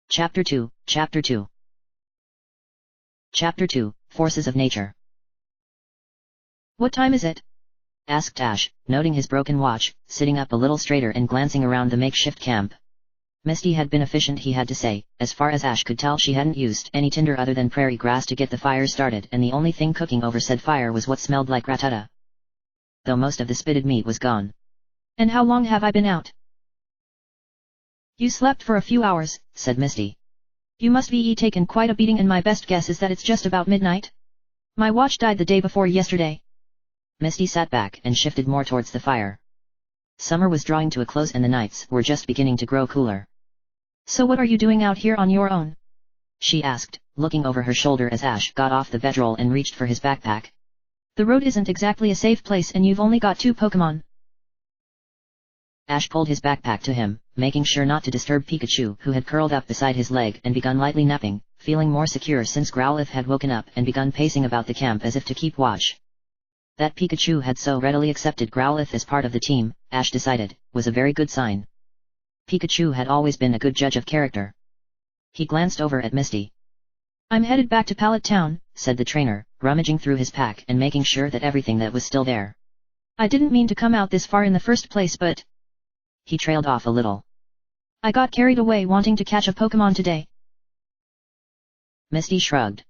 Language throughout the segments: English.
Chapter 2, Chapter 2 Chapter 2, Forces of Nature. What time is it? Asked Ash, noting his broken watch, sitting up a little straighter and glancing around the makeshift camp. Misty had been efficient, he had to say. As far as Ash could tell, she hadn't used any tinder other than prairie grass to get the fire started, and the only thing cooking over said fire was what smelled like ratata, though most of the spitted meat was gone. And how long have I been out? You slept for a few hours, said Misty. You must be taken quite a beating, and my best guess is that it's just about midnight. My watch died the day before yesterday. Misty sat back and shifted more towards the fire. Summer was drawing to a close and the nights were just beginning to grow cooler. So what are you doing out here on your own? She asked, looking over her shoulder as Ash got off the bedroll and reached for his backpack. The road isn't exactly a safe place, and you've only got 2 Pokemon. Ash pulled his backpack to him, making sure not to disturb Pikachu, who had curled up beside his leg and begun lightly napping, feeling more secure since Growlithe had woken up and begun pacing about the camp as if to keep watch. That Pikachu had so readily accepted Growlithe as part of the team, Ash decided, was a very good sign. Pikachu had always been a good judge of character. He glanced over at Misty. I'm headed back to Pallet Town, said the trainer, rummaging through his pack and making sure that everything that was still there. I didn't mean to come out this far in the first place, but... He trailed off a little. I got carried away wanting to catch a Pokemon today. Misty shrugged.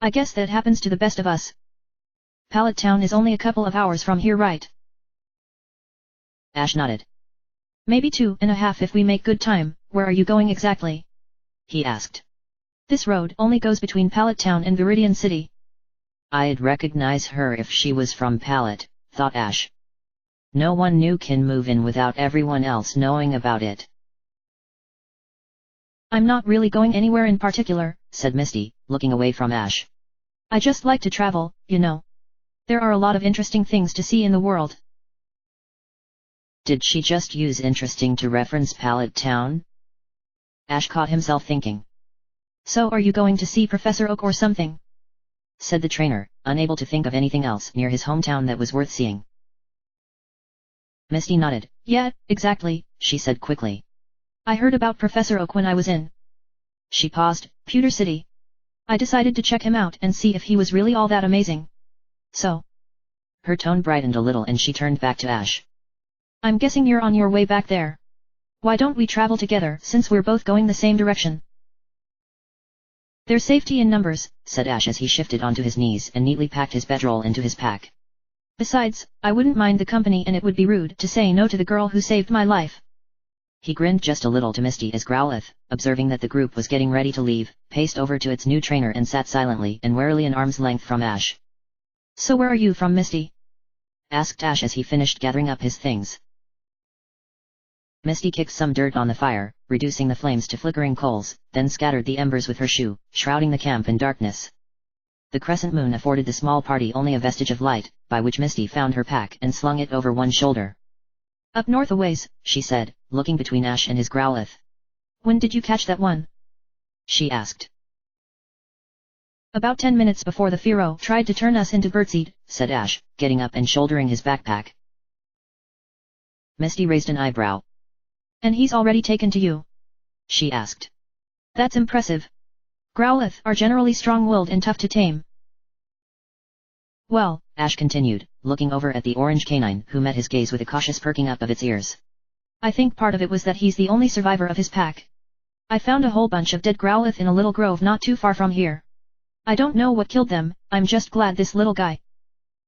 I guess that happens to the best of us. Pallet Town is only a couple of hours from here, right? Ash nodded. Maybe 2.5 if we make good time. Where are you going exactly? He asked. This road only goes between Pallet Town and Viridian City. I'd recognize her if she was from Pallet, thought Ash. No one new can move in without everyone else knowing about it. I'm not really going anywhere in particular, said Misty, looking away from Ash. I just like to travel, you know. There are a lot of interesting things to see in the world. Did she just use interesting to reference Pallet Town? Ash caught himself thinking. So are you going to see Professor Oak or something? Said the trainer, unable to think of anything else near his hometown that was worth seeing. Misty nodded. Yeah, exactly, she said quickly. I heard about Professor Oak when I was in... She paused. Pewter City. I decided to check him out and see if he was really all that amazing. So... Her tone brightened a little and she turned back to Ash. I'm guessing you're on your way back there. Why don't we travel together, since we're both going the same direction? There's safety in numbers, said Ash as he shifted onto his knees and neatly packed his bedroll into his pack. Besides, I wouldn't mind the company, and it would be rude to say no to the girl who saved my life. He grinned just a little to Misty as Growlithe, observing that the group was getting ready to leave, paced over to its new trainer and sat silently and warily an arm's length from Ash. So where are you from, Misty? Asked Ash as he finished gathering up his things. Misty kicked some dirt on the fire, reducing the flames to flickering coals, then scattered the embers with her shoe, shrouding the camp in darkness. The crescent moon afforded the small party only a vestige of light, by which Misty found her pack and slung it over one shoulder. Up north a ways, she said, looking between Ash and his Growlithe. When did you catch that one? She asked. About 10 minutes before the Fearow tried to turn us into birdseed, said Ash, getting up and shouldering his backpack. Misty raised an eyebrow. And he's already taken to you? She asked. That's impressive. Growlithe are generally strong-willed and tough to tame. Well, Ash continued, looking over at the orange canine who met his gaze with a cautious perking up of its ears. I think part of it was that he's the only survivor of his pack. I found a whole bunch of dead Growlithe in a little grove not too far from here. I don't know what killed them, I'm just glad this little guy...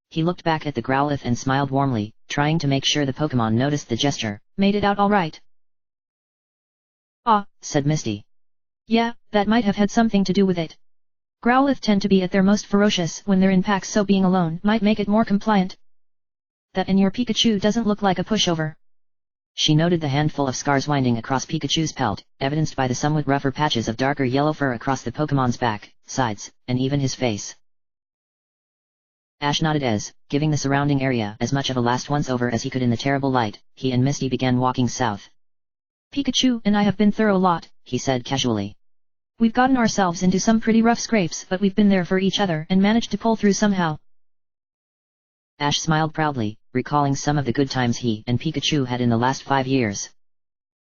He looked back at the Growlithe and smiled warmly, trying to make sure the Pokemon noticed the gesture. Made it out all right. Ah, said Misty. Yeah, that might have had something to do with it. Growlithe tend to be at their most ferocious when they're in packs, so being alone might make it more compliant. That and your Pikachu doesn't look like a pushover. She noted the handful of scars winding across Pikachu's pelt, evidenced by the somewhat rougher patches of darker yellow fur across the Pokemon's back, sides, and even his face. Ash nodded as, giving the surrounding area as much of a last once-over as he could in the terrible light, he and Misty began walking south. Pikachu and I have been through a lot, he said casually. We've gotten ourselves into some pretty rough scrapes, but we've been there for each other and managed to pull through somehow. Ash smiled proudly, recalling some of the good times he and Pikachu had in the last 5 years.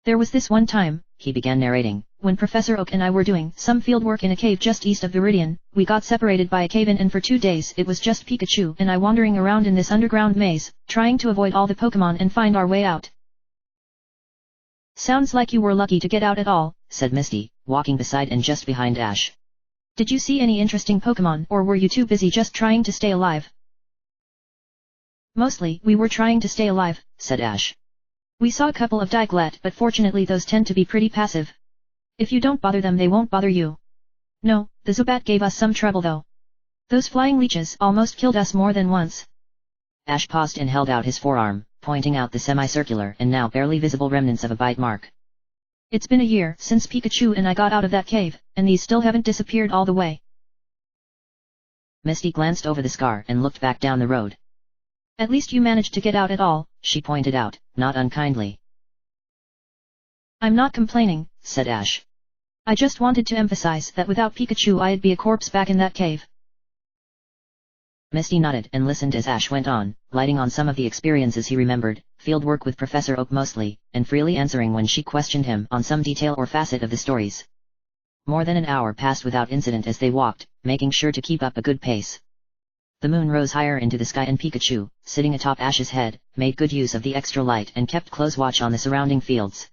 There was this one time, he began narrating, when Professor Oak and I were doing some field work in a cave just east of Viridian. We got separated by a cave-in and for 2 days it was just Pikachu and I wandering around in this underground maze, trying to avoid all the Pokemon and find our way out. Sounds like you were lucky to get out at all, said Misty, walking beside and just behind Ash. Did you see any interesting Pokemon or were you too busy just trying to stay alive? Mostly, we were trying to stay alive, said Ash. We saw a couple of Diglett but fortunately those tend to be pretty passive. If you don't bother them they won't bother you. No, the Zubat gave us some trouble though. Those flying leeches almost killed us more than once. Ash paused and held out his forearm, pointing out the semicircular and now barely visible remnants of a bite mark. It's been a year since Pikachu and I got out of that cave, and these still haven't disappeared all the way. Misty glanced over the scar and looked back down the road. At least you managed to get out at all, she pointed out, not unkindly. I'm not complaining, said Ash. I just wanted to emphasize that without Pikachu I'd be a corpse back in that cave. Misty nodded and listened as Ash went on, lighting on some of the experiences he remembered, field work with Professor Oak mostly, and freely answering when she questioned him on some detail or facet of the stories. More than an hour passed without incident as they walked, making sure to keep up a good pace. The moon rose higher into the sky and Pikachu, sitting atop Ash's head, made good use of the extra light and kept close watch on the surrounding fields.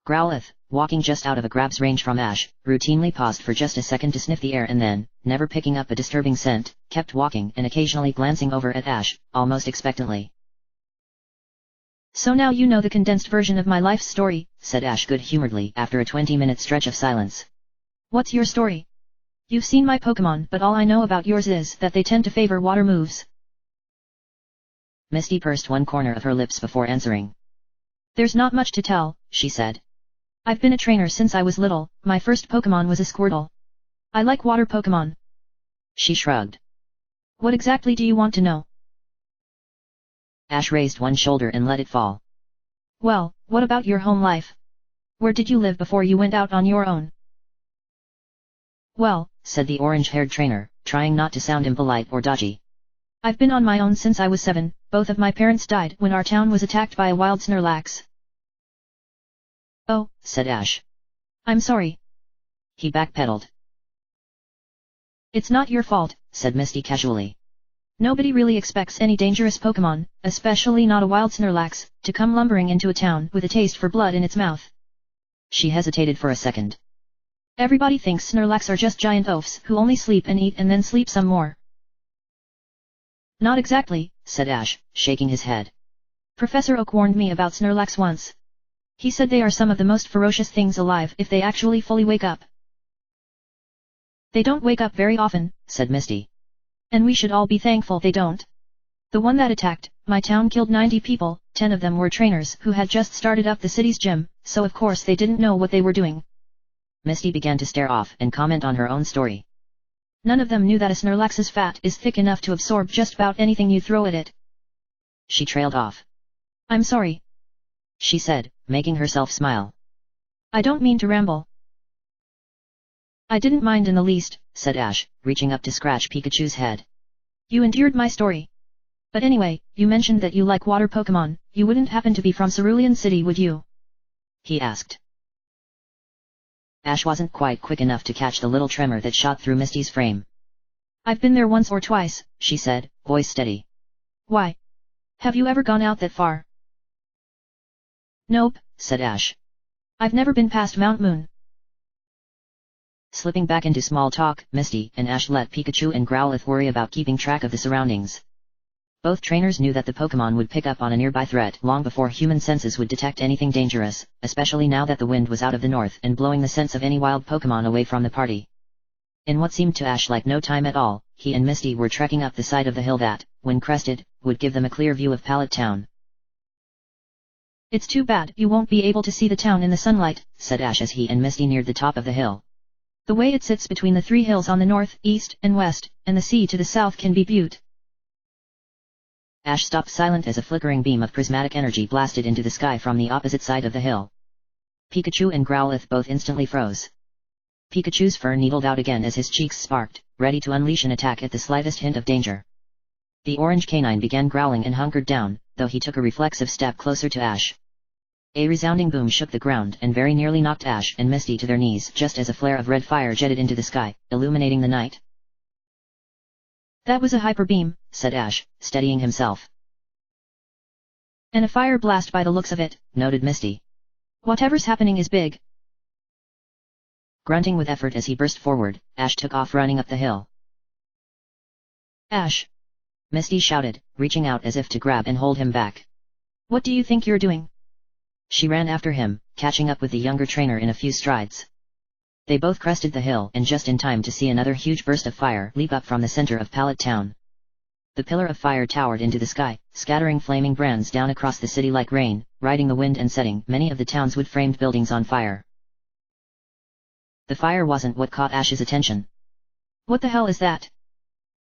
Growlithe, walking just out of a grab's range from Ash, routinely paused for just a second to sniff the air and then, never picking up a disturbing scent, kept walking and occasionally glancing over at Ash, almost expectantly. So now you know the condensed version of my life story, said Ash good-humoredly after a 20-minute stretch of silence. What's your story? You've seen my Pokemon but all I know about yours is that they tend to favor water moves. Misty pursed one corner of her lips before answering. There's not much to tell, she said. I've been a trainer since I was little, my first Pokemon was a Squirtle. I like water Pokemon. She shrugged. What exactly do you want to know? Ash raised one shoulder and let it fall. Well, what about your home life? Where did you live before you went out on your own? Well, said the orange-haired trainer, trying not to sound impolite or dodgy. I've been on my own since I was 7, both of my parents died when our town was attacked by a wild Snorlax. Oh, said Ash. I'm sorry. He backpedaled. It's not your fault, said Misty casually. Nobody really expects any dangerous Pokemon, especially not a wild Snorlax, to come lumbering into a town with a taste for blood in its mouth. She hesitated for a second. Everybody thinks Snorlax are just giant oafs who only sleep and eat and then sleep some more. Not exactly, said Ash, shaking his head. Professor Oak warned me about Snorlax once. He said they are some of the most ferocious things alive if they actually fully wake up. They don't wake up very often, said Misty. And we should all be thankful they don't. The one that attacked my town killed 90 people, 10 of them were trainers who had just started up the city's gym, so of course they didn't know what they were doing. Misty began to stare off and comment on her own story. None of them knew that a Snorlax's fat is thick enough to absorb just about anything you throw at it. She trailed off. I'm sorry, she said, making herself smile. I don't mean to ramble. I didn't mind in the least, said Ash, reaching up to scratch Pikachu's head. You endeared my story. But anyway, you mentioned that you like water Pokemon, you wouldn't happen to be from Cerulean City would you? He asked. Ash wasn't quite quick enough to catch the little tremor that shot through Misty's frame. I've been there once or twice, she said, voice steady. Why? Have you ever gone out that far? Nope, said Ash. I've never been past Mount Moon. Slipping back into small talk, Misty and Ash let Pikachu and Growlithe worry about keeping track of the surroundings. Both trainers knew that the Pokemon would pick up on a nearby threat long before human senses would detect anything dangerous, especially now that the wind was out of the north and blowing the scents of any wild Pokemon away from the party. In what seemed to Ash like no time at all, he and Misty were trekking up the side of the hill that, when crested, would give them a clear view of Pallet Town. It's too bad you won't be able to see the town in the sunlight, said Ash as he and Misty neared the top of the hill. The way it sits between the 3 hills on the north, east, and west, and the sea to the south can be beaut. Ash stopped silent as a flickering beam of prismatic energy blasted into the sky from the opposite side of the hill. Pikachu and Growlithe both instantly froze. Pikachu's fur needled out again as his cheeks sparked, ready to unleash an attack at the slightest hint of danger. The orange canine began growling and hunkered down, though he took a reflexive step closer to Ash. A resounding boom shook the ground and very nearly knocked Ash and Misty to their knees just as a flare of red fire jetted into the sky, illuminating the night. That was a hyper beam, said Ash, steadying himself. And a fire blast by the looks of it, noted Misty. Whatever's happening is big. Grunting with effort as he burst forward, Ash took off running up the hill. Ash! Misty shouted, reaching out as if to grab and hold him back. What do you think you're doing? She ran after him, catching up with the younger trainer in a few strides. They both crested the hill and just in time to see another huge burst of fire leap up from the center of Pallet Town. The pillar of fire towered into the sky, scattering flaming brands down across the city like rain, riding the wind and setting many of the town's wood-framed buildings on fire. The fire wasn't what caught Ash's attention. What the hell is that?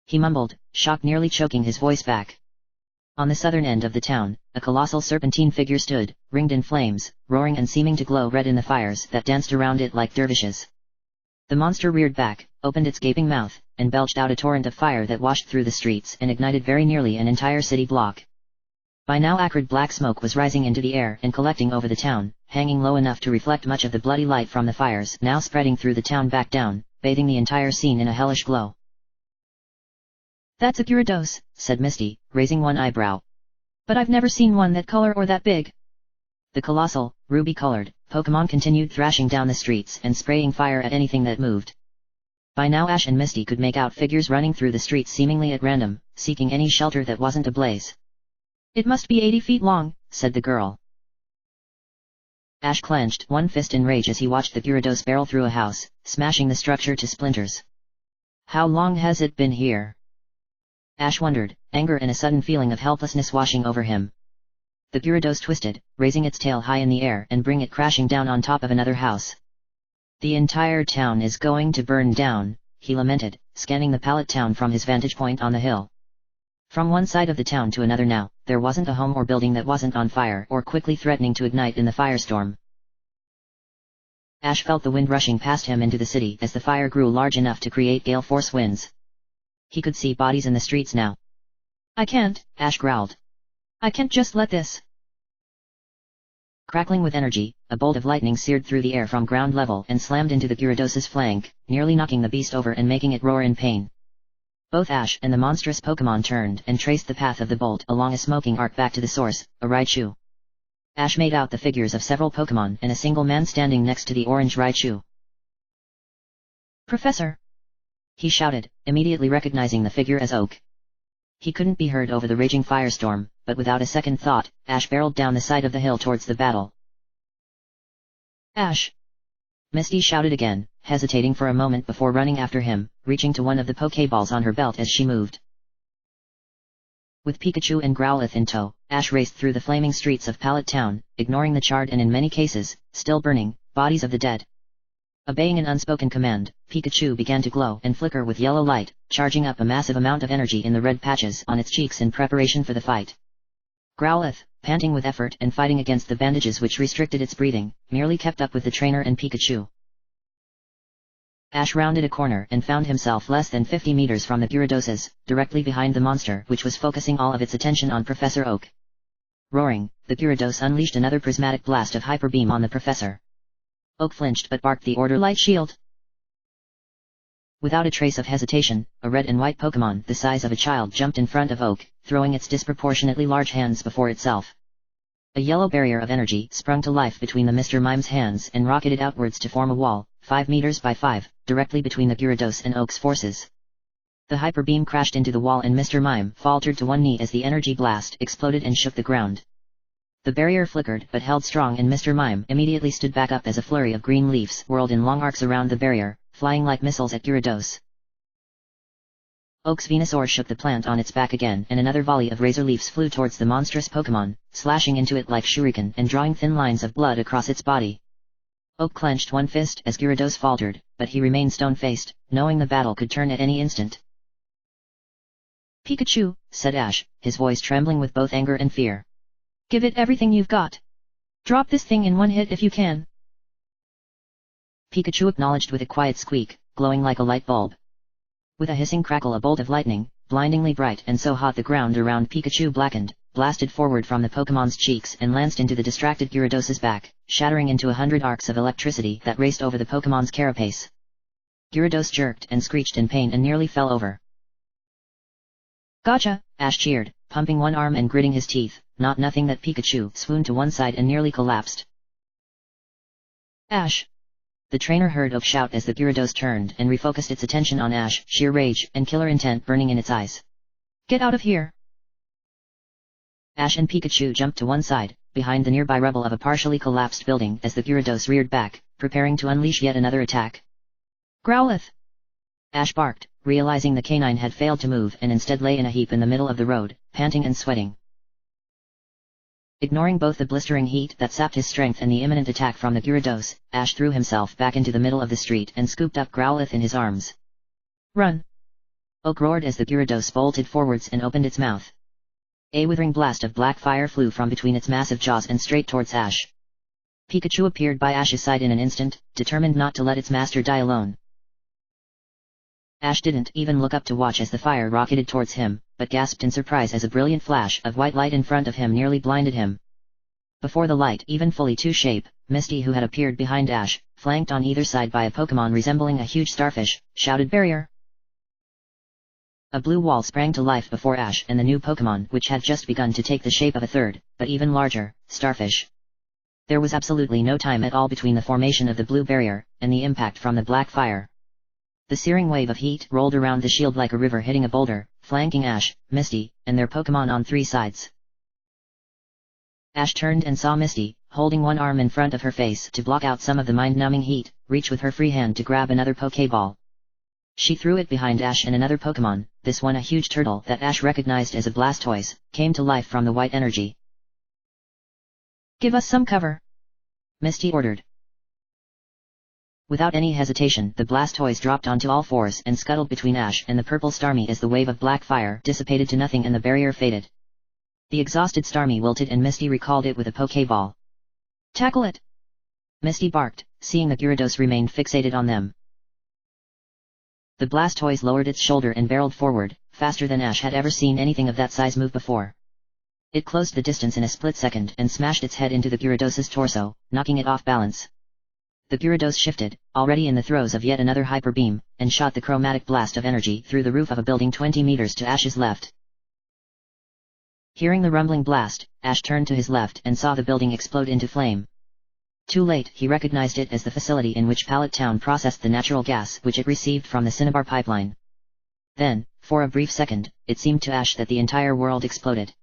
He mumbled, shock nearly choking his voice back. On the southern end of the town, a colossal serpentine figure stood, ringed in flames, roaring and seeming to glow red in the fires that danced around it like dervishes. The monster reared back, opened its gaping mouth, and belched out a torrent of fire that washed through the streets and ignited very nearly an entire city block. By now acrid black smoke was rising into the air and collecting over the town, hanging low enough to reflect much of the bloody light from the fires now spreading through the town back down, bathing the entire scene in a hellish glow. That's a Gyarados, said Misty, raising one eyebrow. But I've never seen one that color or that big. The colossal, ruby-colored, Pokémon continued thrashing down the streets and spraying fire at anything that moved. By now Ash and Misty could make out figures running through the streets seemingly at random, seeking any shelter that wasn't ablaze. It must be 80 feet long, said the girl. Ash clenched one fist in rage as he watched the Gyarados barrel through a house, smashing the structure to splinters. How long has it been here? Ash wondered, anger and a sudden feeling of helplessness washing over him. The Gyarados twisted, raising its tail high in the air and bring it crashing down on top of another house. The entire town is going to burn down, he lamented, scanning the Pallet Town from his vantage point on the hill. From one side of the town to another now, there wasn't a home or building that wasn't on fire or quickly threatening to ignite in the firestorm. Ash felt the wind rushing past him into the city as the fire grew large enough to create gale force winds. He could see bodies in the streets now. I can't, Ash growled. I can't just let this. Crackling with energy, a bolt of lightning seared through the air from ground level and slammed into the Gyarados' flank, nearly knocking the beast over and making it roar in pain. Both Ash and the monstrous Pokémon turned and traced the path of the bolt along a smoking arc back to the source, a Raichu. Ash made out the figures of several Pokémon and a single man standing next to the orange Raichu. Professor! He shouted, immediately recognizing the figure as Oak. He couldn't be heard over the raging firestorm, but without a second thought, Ash barreled down the side of the hill towards the battle. Ash! Misty shouted again, hesitating for a moment before running after him, reaching to one of the Pokéballs on her belt as she moved. With Pikachu and Growlithe in tow, Ash raced through the flaming streets of Pallet Town, ignoring the charred and in many cases, still burning, bodies of the dead. Obeying an unspoken command, Pikachu began to glow and flicker with yellow light, charging up a massive amount of energy in the red patches on its cheeks in preparation for the fight. Growlithe, panting with effort and fighting against the bandages which restricted its breathing, merely kept up with the trainer and Pikachu. Ash rounded a corner and found himself less than 50 meters from the Gyarados, directly behind the monster which was focusing all of its attention on Professor Oak. Roaring, the Gyarados unleashed another prismatic blast of hyper beam on the professor. Oak flinched but barked the order Light Shield. Without a trace of hesitation, a red and white Pokémon the size of a child jumped in front of Oak, throwing its disproportionately large hands before itself. A yellow barrier of energy sprung to life between the Mr. Mime's hands and rocketed outwards to form a wall, 5 meters by 5, directly between the Gyarados and Oak's forces. The hyper beam crashed into the wall and Mr. Mime faltered to one knee as the energy blast exploded and shook the ground. The barrier flickered but held strong and Mr. Mime immediately stood back up as a flurry of green leaves whirled in long arcs around the barrier, flying like missiles at Gyarados. Oak's Venusaur shook the plant on its back again and another volley of razor leaves flew towards the monstrous Pokémon, slashing into it like shuriken and drawing thin lines of blood across its body. Oak clenched one fist as Gyarados faltered, but he remained stone-faced, knowing the battle could turn at any instant. Pikachu, said Ash, his voice trembling with both anger and fear. Give it everything you've got. Drop this thing in one hit if you can. Pikachu acknowledged with a quiet squeak, glowing like a light bulb. With a hissing crackle a bolt of lightning, blindingly bright and so hot the ground around Pikachu blackened, blasted forward from the Pokemon's cheeks and lanced into the distracted Gyarados' back, shattering into 100 arcs of electricity that raced over the Pokemon's carapace. Gyarados jerked and screeched in pain and nearly fell over. Gotcha, Ash cheered, pumping one arm and gritting his teeth. Not nothing that Pikachu swooned to one side and nearly collapsed. Ash! The trainer heard Oak shout as the Gyarados turned and refocused its attention on Ash, sheer rage and killer intent burning in its eyes. Get out of here! Ash and Pikachu jumped to one side, behind the nearby rubble of a partially collapsed building as the Gyarados reared back, preparing to unleash yet another attack. Growlithe! Ash barked, realizing the canine had failed to move and instead lay in a heap in the middle of the road, panting and sweating. Ignoring both the blistering heat that sapped his strength and the imminent attack from the Gyarados, Ash threw himself back into the middle of the street and scooped up Growlithe in his arms. Run! Oak roared as the Gyarados bolted forwards and opened its mouth. A withering blast of black fire flew from between its massive jaws and straight towards Ash. Pikachu appeared by Ash's side in an instant, determined not to let its master die alone. Ash didn't even look up to watch as the fire rocketed towards him, but gasped in surprise as a brilliant flash of white light in front of him nearly blinded him. Before the light even fully took shape, Misty, who had appeared behind Ash, flanked on either side by a Pokémon resembling a huge starfish, shouted "Barrier!" A blue wall sprang to life before Ash and the new Pokémon, which had just begun to take the shape of a third, but even larger, starfish. There was absolutely no time at all between the formation of the blue barrier and the impact from the black fire. The searing wave of heat rolled around the shield like a river hitting a boulder, flanking Ash, Misty, and their Pokémon on three sides. Ash turned and saw Misty, holding one arm in front of her face to block out some of the mind-numbing heat, reach with her free hand to grab another Pokéball. She threw it behind Ash and another Pokémon, this one a huge turtle that Ash recognized as a Blastoise, came to life from the white energy. Give us some cover! Misty ordered. Without any hesitation, the Blastoise dropped onto all fours and scuttled between Ash and the purple Starmie as the wave of black fire dissipated to nothing and the barrier faded. The exhausted Starmie wilted and Misty recalled it with a Pokéball. Tackle it! Misty barked, seeing the Gyarados remained fixated on them. The Blastoise lowered its shoulder and barreled forward, faster than Ash had ever seen anything of that size move before. It closed the distance in a split second and smashed its head into the Gyarados' torso, knocking it off balance. The Gyarados shifted, already in the throes of yet another hyper beam, and shot the chromatic blast of energy through the roof of a building 20 meters to Ash's left. Hearing the rumbling blast, Ash turned to his left and saw the building explode into flame. Too late, he recognized it as the facility in which Pallet Town processed the natural gas which it received from the Cinnabar pipeline. Then, for a brief second, it seemed to Ash that the entire world exploded.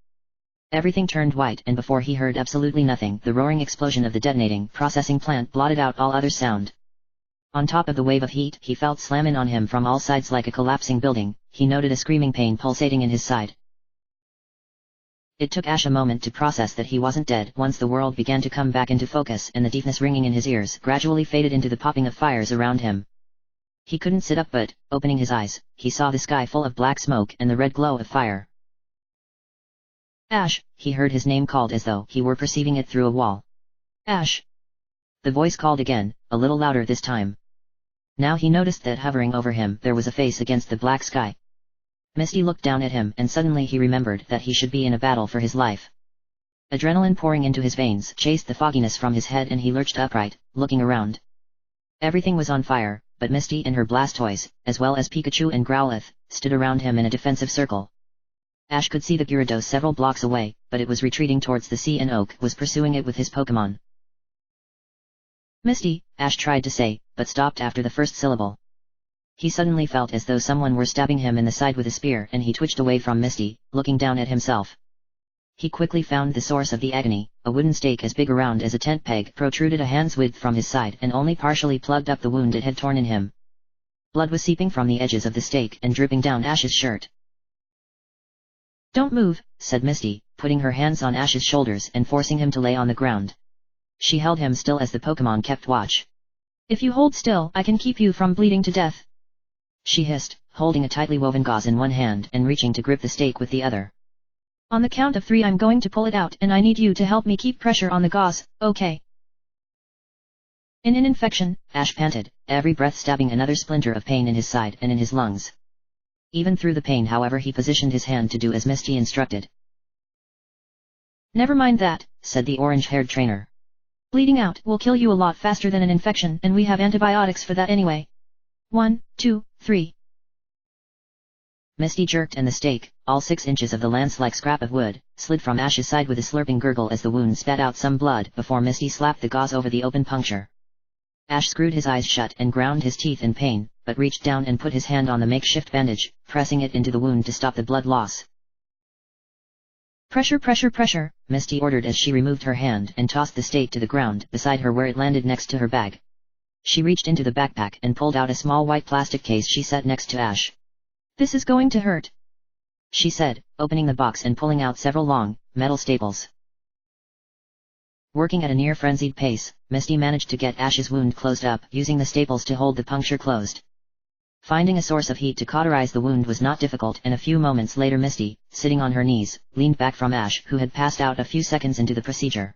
Everything turned white and before he heard absolutely nothing, the roaring explosion of the detonating processing plant blotted out all other sound. On top of the wave of heat he felt slamming on him from all sides like a collapsing building, he noted a screaming pain pulsating in his side. It took Ash a moment to process that he wasn't dead once the world began to come back into focus and the deafness ringing in his ears gradually faded into the popping of fires around him. He couldn't sit up but, opening his eyes, he saw the sky full of black smoke and the red glow of fire. Ash! He heard his name called as though he were perceiving it through a wall. Ash! The voice called again, a little louder this time. Now he noticed that hovering over him there was a face against the black sky. Misty looked down at him and suddenly he remembered that he should be in a battle for his life. Adrenaline pouring into his veins chased the fogginess from his head and he lurched upright, looking around. Everything was on fire, but Misty and her Blastoise, as well as Pikachu and Growlithe, stood around him in a defensive circle. Ash could see the Gyarados several blocks away, but it was retreating towards the sea and Oak was pursuing it with his Pokémon. Misty, Ash tried to say, but stopped after the first syllable. He suddenly felt as though someone were stabbing him in the side with a spear and he twitched away from Misty, looking down at himself. He quickly found the source of the agony, a wooden stake as big around as a tent peg protruded a hand's width from his side and only partially plugged up the wound it had torn in him. Blood was seeping from the edges of the stake and dripping down Ash's shirt. Don't move, said Misty, putting her hands on Ash's shoulders and forcing him to lay on the ground. She held him still as the Pokémon kept watch. If you hold still, I can keep you from bleeding to death. She hissed, holding a tightly woven gauze in one hand and reaching to grip the stake with the other. On the count of 3 I'm going to pull it out and I need you to help me keep pressure on the gauze, okay? In an infection, Ash panted, every breath stabbing another splinter of pain in his side and in his lungs. Even through the pain however he positioned his hand to do as Misty instructed. Never mind that, said the orange-haired trainer. Bleeding out will kill you a lot faster than an infection and we have antibiotics for that anyway. 1, 2, 3. Misty jerked and the stake, all 6 inches of the lance-like scrap of wood, slid from Ash's side with a slurping gurgle as the wound spat out some blood before Misty slapped the gauze over the open puncture. Ash screwed his eyes shut and ground his teeth in pain, but reached down and put his hand on the makeshift bandage, pressing it into the wound to stop the blood loss. Pressure, pressure, pressure, Misty ordered as she removed her hand and tossed the stake to the ground beside her where it landed next to her bag. She reached into the backpack and pulled out a small white plastic case she set next to Ash. This is going to hurt, she said, opening the box and pulling out several long, metal staples. Working at a near-frenzied pace, Misty managed to get Ash's wound closed up using the staples to hold the puncture closed. Finding a source of heat to cauterize the wound was not difficult and a few moments later Misty, sitting on her knees, leaned back from Ash who had passed out a few seconds into the procedure.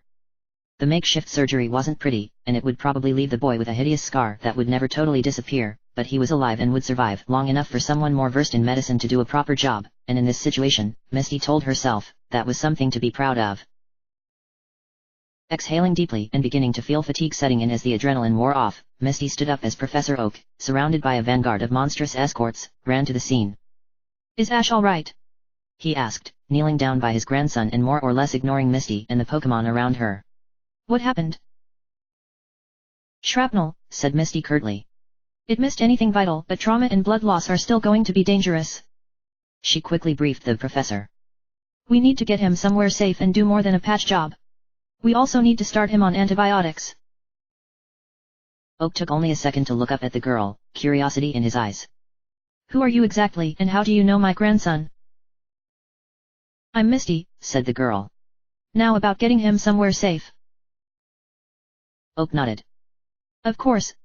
The makeshift surgery wasn't pretty, and it would probably leave the boy with a hideous scar that would never totally disappear, but he was alive and would survive long enough for someone more versed in medicine to do a proper job, and in this situation, Misty told herself, that was something to be proud of. Exhaling deeply and beginning to feel fatigue setting in as the adrenaline wore off, Misty stood up as Professor Oak, surrounded by a vanguard of monstrous escorts, ran to the scene. Is Ash all right? He asked, kneeling down by his grandson and more or less ignoring Misty and the Pokémon around her. What happened? Shrapnel, said Misty curtly. It missed anything vital, but trauma and blood loss are still going to be dangerous. She quickly briefed the professor. We need to get him somewhere safe and do more than a patch job. We also need to start him on antibiotics. Oak took only a second to look up at the girl, curiosity in his eyes. Who are you exactly, and how do you know my grandson? I'm Misty, said the girl. Now about getting him somewhere safe. Oak nodded. Of course.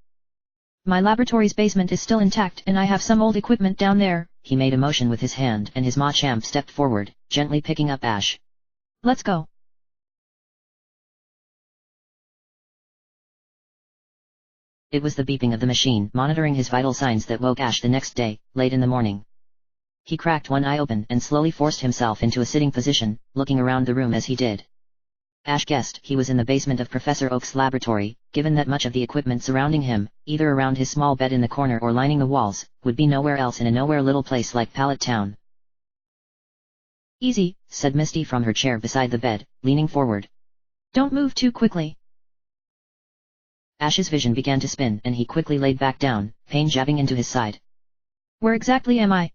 My laboratory's basement is still intact and I have some old equipment down there. He made a motion with his hand and his Machamp stepped forward, gently picking up Ash. Let's go. It was the beeping of the machine monitoring his vital signs that woke Ash the next day, late in the morning. He cracked one eye open and slowly forced himself into a sitting position, looking around the room as he did. Ash guessed he was in the basement of Professor Oak's laboratory, given that much of the equipment surrounding him, either around his small bed in the corner or lining the walls, would be nowhere else in a nowhere little place like Pallet Town. Easy, said Misty from her chair beside the bed, leaning forward. Don't move too quickly. Ash's vision began to spin and he quickly laid back down, pain jabbing into his side. Where exactly am I?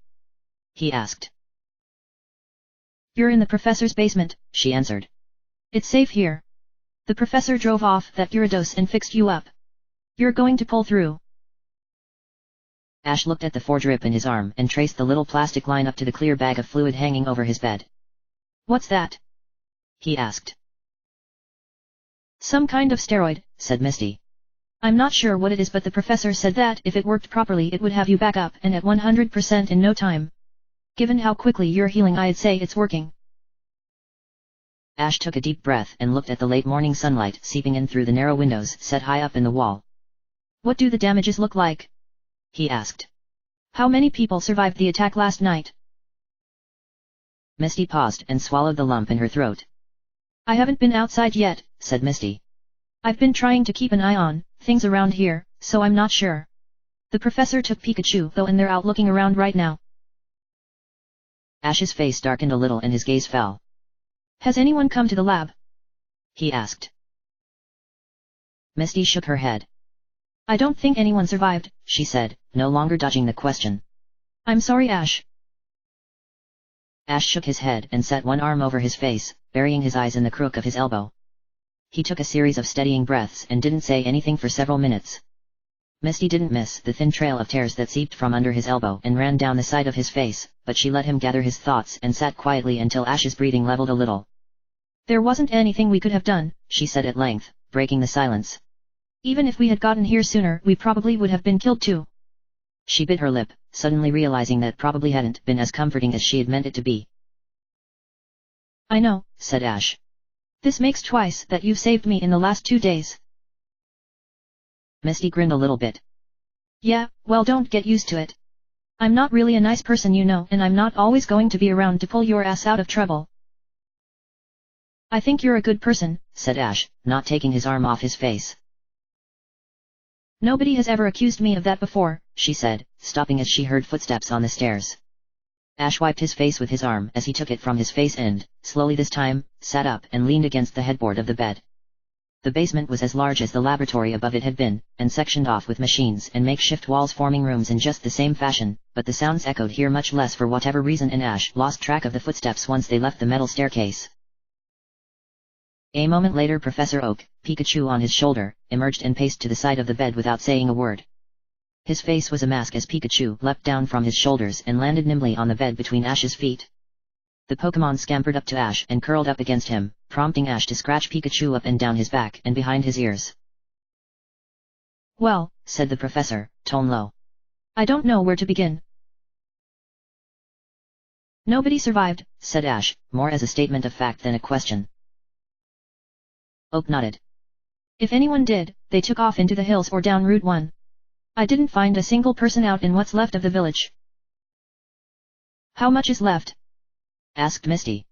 He asked. You're in the professor's basement, she answered. It's safe here. The professor drove off that Gyarados and fixed you up. You're going to pull through. Ash looked at the foredrip in his arm and traced the little plastic line up to the clear bag of fluid hanging over his bed. What's that? He asked. Some kind of steroid, said Misty. I'm not sure what it is, but the professor said that if it worked properly it would have you back up and at 100% in no time. Given how quickly you're healing, I'd say it's working. Ash took a deep breath and looked at the late morning sunlight seeping in through the narrow windows set high up in the wall. What do the damages look like? He asked. How many people survived the attack last night? Misty paused and swallowed the lump in her throat. I haven't been outside yet, said Misty. I've been trying to keep an eye on things around here, so I'm not sure. The professor took Pikachu though and they're out looking around right now. Ash's face darkened a little and his gaze fell. Has anyone come to the lab? He asked. Misty shook her head. I don't think anyone survived, she said, no longer dodging the question. I'm sorry, Ash. Ash shook his head and set one arm over his face, burying his eyes in the crook of his elbow. He took a series of steadying breaths and didn't say anything for several minutes. Misty didn't miss the thin trail of tears that seeped from under his elbow and ran down the side of his face, but she let him gather his thoughts and sat quietly until Ash's breathing leveled a little. There wasn't anything we could have done, she said at length, breaking the silence. Even if we had gotten here sooner, we probably would have been killed too. She bit her lip, suddenly realizing that probably hadn't been as comforting as she had meant it to be. I know, said Ash. This makes twice that you've saved me in the last 2 days. Misty grinned a little bit. Yeah, well, don't get used to it. I'm not really a nice person, you know, and I'm not always going to be around to pull your ass out of trouble. I think you're a good person, said Ash, not taking his arm off his face. Nobody has ever accused me of that before, she said, stopping as she heard footsteps on the stairs. Ash wiped his face with his arm as he took it from his face and, slowly this time, sat up and leaned against the headboard of the bed. The basement was as large as the laboratory above it had been, and sectioned off with machines and makeshift walls forming rooms in just the same fashion, but the sounds echoed here much less for whatever reason, and Ash lost track of the footsteps once they left the metal staircase. A moment later, Professor Oak, Pikachu on his shoulder, emerged and paced to the side of the bed without saying a word. His face was a mask as Pikachu leapt down from his shoulders and landed nimbly on the bed between Ash's feet. The Pokémon scampered up to Ash and curled up against him, prompting Ash to scratch Pikachu up and down his back and behind his ears. Well, said the professor, tone low. I don't know where to begin. Nobody survived, said Ash, more as a statement of fact than a question. Oak nodded. If anyone did, they took off into the hills or down Route 1. I didn't find a single person out in what's left of the village. How much is left? asked Misty.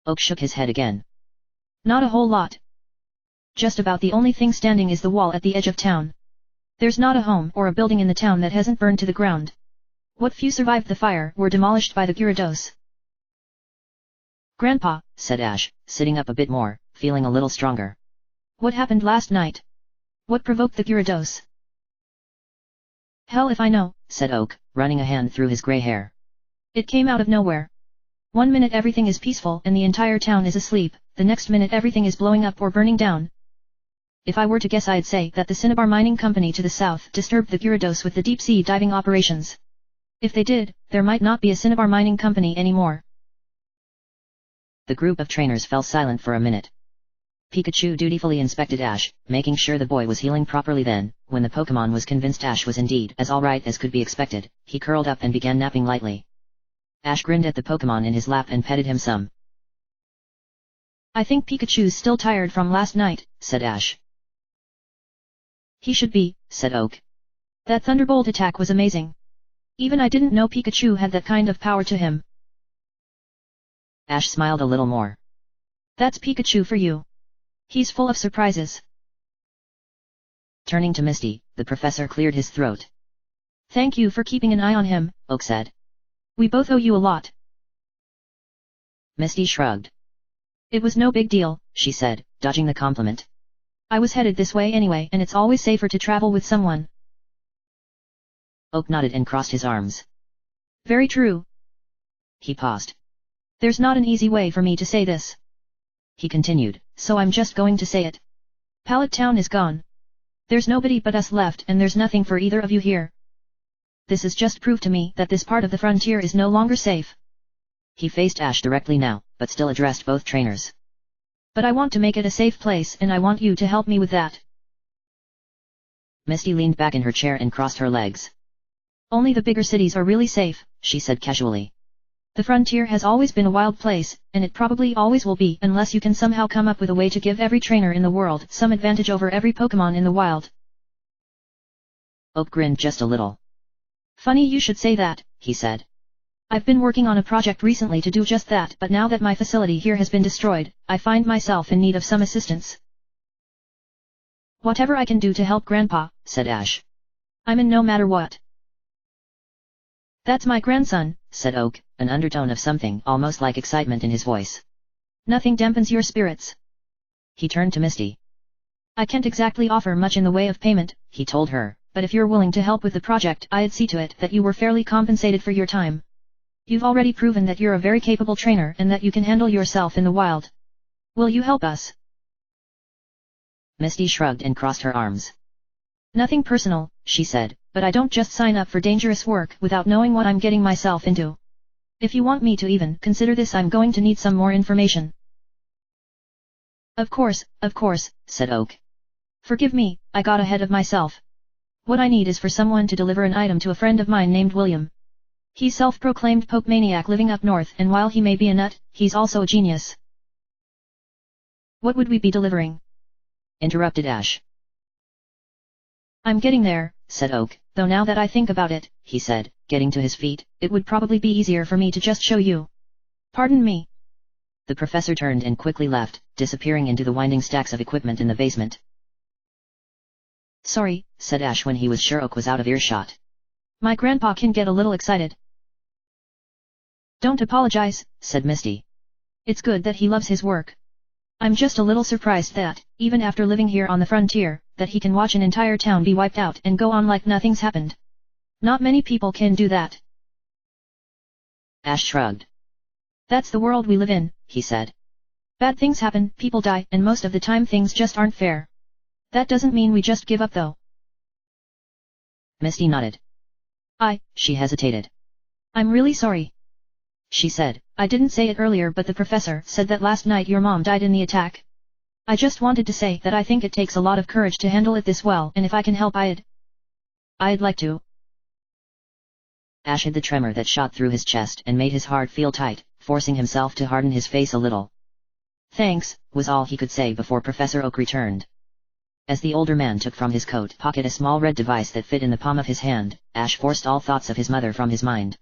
Oak shook his head again. Not a whole lot. Just about the only thing standing is the wall at the edge of town. There's not a home or a building in the town that hasn't burned to the ground. What few survived the fire were demolished by the Gyarados. Grandpa, said Ash, sitting up a bit more, feeling a little stronger. What happened last night? What provoked the Gyarados? Hell if I know, said Oak, running a hand through his grey hair. It came out of nowhere. One minute everything is peaceful and the entire town is asleep, the next minute everything is blowing up or burning down. If I were to guess, I'd say that the Cinnabar Mining Company to the south disturbed the Gyarados with the deep-sea diving operations. If they did, there might not be a Cinnabar Mining Company anymore. The group of trainers fell silent for a minute. Pikachu dutifully inspected Ash, making sure the boy was healing properly. Then, when the Pokémon was convinced Ash was indeed as alright as could be expected, he curled up and began napping lightly. Ash grinned at the Pokémon in his lap and petted him some. I think Pikachu's still tired from last night, said Ash. He should be, said Oak. That Thunderbolt attack was amazing. Even I didn't know Pikachu had that kind of power to him. Ash smiled a little more. That's Pikachu for you. He's full of surprises. Turning to Misty, the professor cleared his throat. Thank you for keeping an eye on him, Oak said. We both owe you a lot. Misty shrugged. It was no big deal, she said, dodging the compliment. I was headed this way anyway, and it's always safer to travel with someone. Oak nodded and crossed his arms. Very true. He paused. There's not an easy way for me to say this. He continued, so I'm just going to say it. Pallet Town is gone. There's nobody but us left and there's nothing for either of you here. This is just proof to me that this part of the frontier is no longer safe. He faced Ash directly now, but still addressed both trainers. But I want to make it a safe place and I want you to help me with that. Misty leaned back in her chair and crossed her legs. Only the bigger cities are really safe, she said casually. The frontier has always been a wild place, and it probably always will be unless you can somehow come up with a way to give every trainer in the world some advantage over every Pokémon in the wild. Oak grinned just a little. Funny you should say that, he said. I've been working on a project recently to do just that, but now that my facility here has been destroyed, I find myself in need of some assistance. Whatever I can do to help Grandpa, said Ash. I'm in no matter what. That's my grandson, said Oak, an undertone of something almost like excitement in his voice. Nothing dampens your spirits. He turned to Misty. I can't exactly offer much in the way of payment, he told her, but if you're willing to help with the project, I'd see to it that you were fairly compensated for your time. You've already proven that you're a very capable trainer and that you can handle yourself in the wild. Will you help us? Misty shrugged and crossed her arms. Nothing personal, she said, but I don't just sign up for dangerous work without knowing what I'm getting myself into. If you want me to even consider this, I'm going to need some more information. Of course, said Oak. Forgive me, I got ahead of myself. What I need is for someone to deliver an item to a friend of mine named William. He's self-proclaimed Pokemaniac living up north, and while he may be a nut, he's also a genius. What would we be delivering? Interrupted Ash. I'm getting there, said Oak, though now that I think about it, he said, getting to his feet, it would probably be easier for me to just show you. Pardon me. The professor turned and quickly left, disappearing into the winding stacks of equipment in the basement. Sorry, said Ash when he was sure Oak was out of earshot. My grandpa can get a little excited. Don't apologize, said Misty. It's good that he loves his work. I'm just a little surprised that, even after living here on the frontier, that he can watch an entire town be wiped out and go on like nothing's happened. Not many people can do that. Ash shrugged. That's the world we live in, he said. Bad things happen, people die, and most of the time things just aren't fair. That doesn't mean we just give up though. Misty nodded. She hesitated. I'm really sorry. She said. I didn't say it earlier, but the professor said that last night your mom died in the attack. I just wanted to say that I think it takes a lot of courage to handle it this well, and if I can help I'd like to. Ash hid the tremor that shot through his chest and made his heart feel tight, forcing himself to harden his face a little. Thanks, was all he could say before Professor Oak returned. As the older man took from his coat pocket a small red device that fit in the palm of his hand, Ash forced all thoughts of his mother from his mind.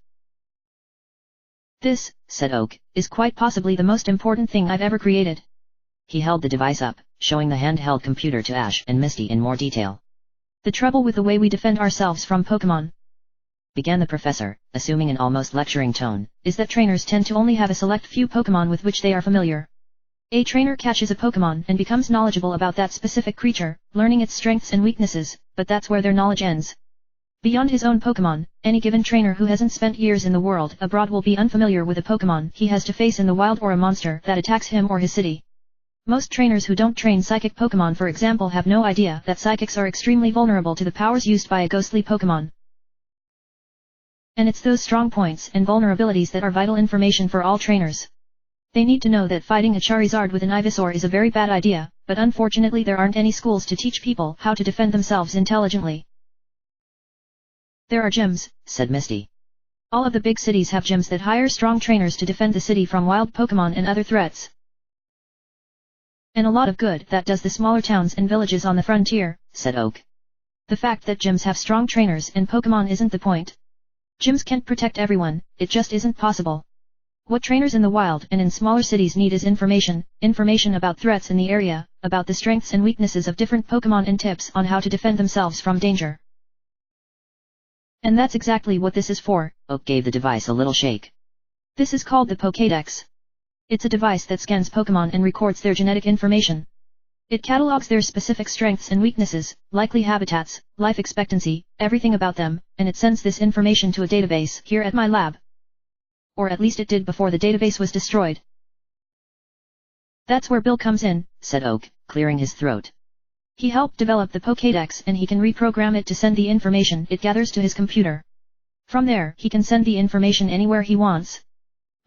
This, said Oak, is quite possibly the most important thing I've ever created. He held the device up, showing the handheld computer to Ash and Misty in more detail. The trouble with the way we defend ourselves from Pokémon, began the professor, assuming an almost lecturing tone, is that trainers tend to only have a select few Pokémon with which they are familiar. A trainer catches a Pokémon and becomes knowledgeable about that specific creature, learning its strengths and weaknesses, but that's where their knowledge ends. Beyond his own Pokémon, any given trainer who hasn't spent years in the world abroad will be unfamiliar with a Pokémon he has to face in the wild or a monster that attacks him or his city. Most trainers who don't train psychic Pokémon, for example, have no idea that psychics are extremely vulnerable to the powers used by a ghostly Pokémon. And it's those strong points and vulnerabilities that are vital information for all trainers. They need to know that fighting a Charizard with an Ivysaur is a very bad idea, but unfortunately there aren't any schools to teach people how to defend themselves intelligently. There are gyms, said Misty. All of the big cities have gyms that hire strong trainers to defend the city from wild Pokémon and other threats. And a lot of good that does the smaller towns and villages on the frontier, said Oak. The fact that gyms have strong trainers and Pokémon isn't the point. Gyms can't protect everyone, it just isn't possible. What trainers in the wild and in smaller cities need is information about threats in the area, about the strengths and weaknesses of different Pokémon and tips on how to defend themselves from danger. And that's exactly what this is for. Oak gave the device a little shake. This is called the Pokédex. It's a device that scans Pokémon and records their genetic information. It catalogs their specific strengths and weaknesses, likely habitats, life expectancy, everything about them, and it sends this information to a database here at my lab. Or at least it did before the database was destroyed. That's where Bill comes in, said Oak, clearing his throat. He helped develop the Pokédex and he can reprogram it to send the information it gathers to his computer. From there, he can send the information anywhere he wants.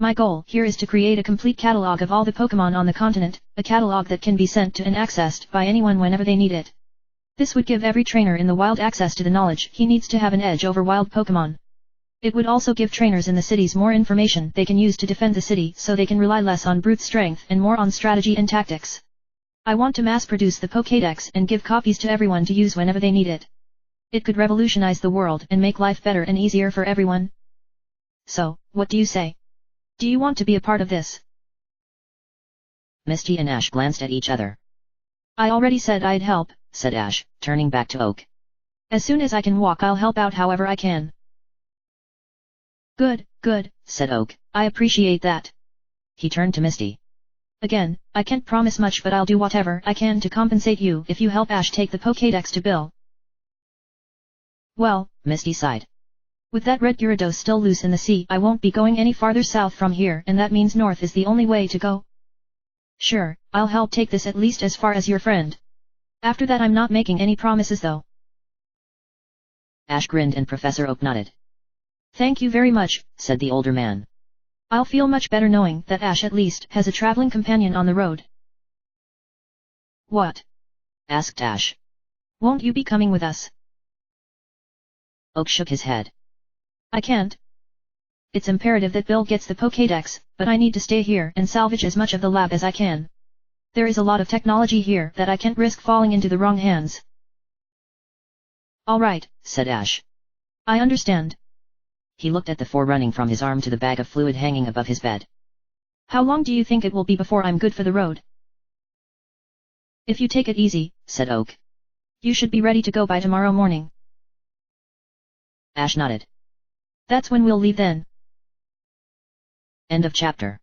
My goal here is to create a complete catalog of all the Pokémon on the continent, a catalog that can be sent to and accessed by anyone whenever they need it. This would give every trainer in the wild access to the knowledge he needs to have an edge over wild Pokémon. It would also give trainers in the cities more information they can use to defend the city so they can rely less on brute strength and more on strategy and tactics. I want to mass-produce the Pokédex and give copies to everyone to use whenever they need it. It could revolutionize the world and make life better and easier for everyone. So, what do you say? Do you want to be a part of this? Misty and Ash glanced at each other. I already said I'd help, said Ash, turning back to Oak. As soon as I can walk I'll help out however I can. Good, said Oak. I appreciate that. He turned to Misty. Again, I can't promise much but I'll do whatever I can to compensate you if you help Ash take the Pokédex to Bill. Well, Misty sighed. With that red Gyarados still loose in the sea I won't be going any farther south from here and that means north is the only way to go. Sure, I'll help take this at least as far as your friend. After that I'm not making any promises though. Ash grinned and Professor Oak nodded. Thank you very much, said the older man. I'll feel much better knowing that Ash at least has a traveling companion on the road. What? Asked Ash. Won't you be coming with us? Oak shook his head. I can't. It's imperative that Bill gets the Pokédex, but I need to stay here and salvage as much of the lab as I can. There is a lot of technology here that I can't risk falling into the wrong hands. All right, said Ash. I understand. He looked at the 4 running from his arm to the bag of fluid hanging above his bed. How long do you think it will be before I'm good for the road? If you take it easy, said Oak. You should be ready to go by tomorrow morning. Ash nodded. That's when we'll leave then. End of chapter.